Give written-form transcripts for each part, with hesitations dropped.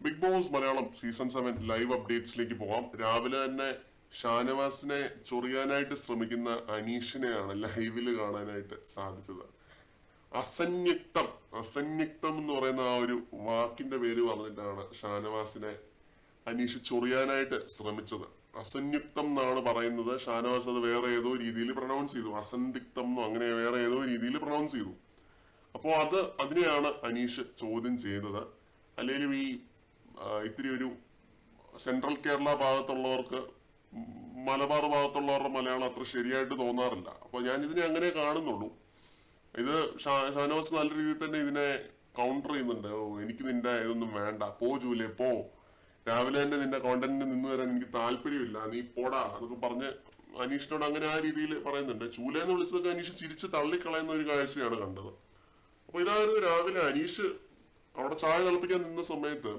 Big Boss Malayalam season 7 live അപ്ഡേറ്റ്സിലേക്ക് പോവാം. രാവിലെ തന്നെ ഷാനവാസിനെ ചൊറിയാനായിട്ട് ശ്രമിക്കുന്ന അനീഷിനെയാണ് ലൈവില് കാണാനായിട്ട് സാധിച്ചത്. അസന്യുക്തം അസന്യുക്തം എന്ന് പറയുന്ന ആ ഒരു വാക്കിന്റെ പേര് പറഞ്ഞിട്ടാണ് ഷാനവാസിനെ അനീഷ് ചൊറിയാനായിട്ട് ശ്രമിച്ചത്. അസന്യുക്തം എന്നാണ് പറയുന്നത്. ഷാനവാസ് അത് വേറെ ഏതോ രീതിയിൽ പ്രൊനൗൺസ് ചെയ്തു. അസന്ധിക്തം എന്നോ അങ്ങനെ വേറെ ഏതോ രീതിയിൽ പ്രൊനൗൺസ് ചെയ്തു. അപ്പോൾ അതിനെയാണ് അനീഷ് ചോദ്യം ചെയ്തത്. അല്ലെങ്കിൽ ഈ ഇത്തിരി ഒരു സെൻട്രൽ കേരള ഭാഗത്തുള്ളവർക്ക് മലബാർ ഭാഗത്തുള്ളവരുടെ മലയാളം അത്ര ശരിയായിട്ട് തോന്നാറില്ല. അപ്പൊ ഞാൻ ഇതിനെ അങ്ങനെ കാണുന്നുള്ളൂ. ഇത് ഷാനവാസ് നല്ല രീതിയിൽ തന്നെ ഇതിനെ കൗണ്ടർ ചെയ്യുന്നുണ്ട്. എനിക്ക് നിന്റെ ഇതൊന്നും വേണ്ട, പോ ജൂലേ പോ, രാവിലെ തന്നെ നിന്റെ കോണ്ടന്റിന് നിന്ന് തരാൻ എനിക്ക് താല്പര്യമില്ല, നീ പോടാ എന്നൊക്കെ പറഞ്ഞ് അനീഷിനോട് അങ്ങനെ ആ രീതിയിൽ പറയുന്നുണ്ട്. ചൂലെന്ന് വിളിച്ചതൊക്കെ അനീഷ് ചിരിച്ച് തള്ളിക്കളയുന്ന ഒരു കാഴ്ചയാണ് കണ്ടത്. അപ്പൊ ഇതായിരുന്നു രാവിലെ അനീഷ് അവിടെ ചായ തിളപ്പിക്കാൻ നിന്ന സമയത്ത്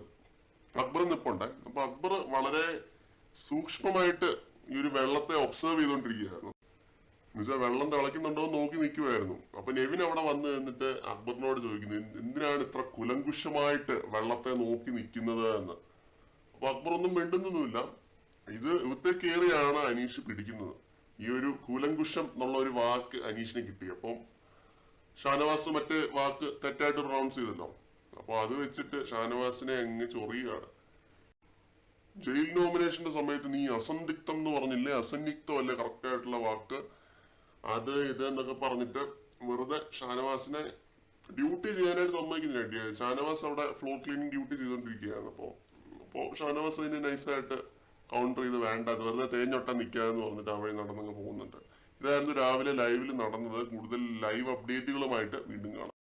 അക്ബർ നിപ്പുണ്ട്. അപ്പൊ അക്ബർ വളരെ സൂക്ഷ്മമായിട്ട് ഈ ഒരു വെള്ളത്തെ ഒബ്സർവ് ചെയ്തുകൊണ്ടിരിക്കുകയായിരുന്നു. എന്നുവെച്ചാൽ വെള്ളം തിളയ്ക്കുന്നുണ്ടോ എന്ന് നോക്കി നിൽക്കുമായിരുന്നു. അപ്പൊ നെവിൻ അവിടെ വന്ന് നിന്നിട്ട് അക്ബറിനോട് ചോദിക്കുന്നു, എന്തിനാണ് ഇത്ര കുലങ്കുഷമായിട്ട് വെള്ളത്തെ നോക്കി നിൽക്കുന്നത് എന്ന്. അപ്പൊ അക്ബർ ഒന്നും മിണ്ടുന്നൊന്നുമില്ല. ഇവത്തെ കയറിയാണ് അനീഷ് പിടിക്കുന്നത്. ഈ ഒരു കൂലങ്കുഷം എന്നുള്ള ഒരു വാക്ക് അനീഷിന് കിട്ടി. അപ്പം ഷാനവാസ് മറ്റേ വാക്ക് തെറ്റായിട്ട് പ്രൊനൗൺസ് ചെയ്തല്ലോ. അപ്പൊ അത് വെച്ചിട്ട് ഷാനവാസിനെ അങ്ങ് ചൊറിയാണ്. ജയിൽ നോമിനേഷന്റെ സമയത്ത് നീ അസന്ധിക്തം എന്ന് പറഞ്ഞില്ലേ, അസന്നിഗ്ധം അല്ലേ കറക്റ്റ് ആയിട്ടുള്ള വാക്ക്, അത് ഇത് എന്നൊക്കെ പറഞ്ഞിട്ട് വെറുതെ ഷാനവാസിനെ ഡ്യൂട്ടി ചെയ്യാനായിട്ട് സമ്മതിക്കുന്നില്ല. ഷാനവാസ് അവിടെ ഫ്ലോർ ക്ലീനിങ് ഡ്യൂട്ടി ചെയ്തുകൊണ്ടിരിക്കുകയാണ്. അപ്പോൾ ഷാനവാസ് അതിനെ നൈസായിട്ട് കൗണ്ടർ ചെയ്ത് വേണ്ട, വെറുതെ തേഞ്ഞൊട്ടാൻ നിൽക്കാന്ന് പറഞ്ഞിട്ട് അവഴി നടന്നങ്ങ് പോകുന്നുണ്ട്. ഇതായിരുന്നു രാവിലെ ലൈവിൽ നടന്നത്. കൂടുതൽ ലൈവ് അപ്ഡേറ്റുകളുമായിട്ട് വീണ്ടും കാണാം.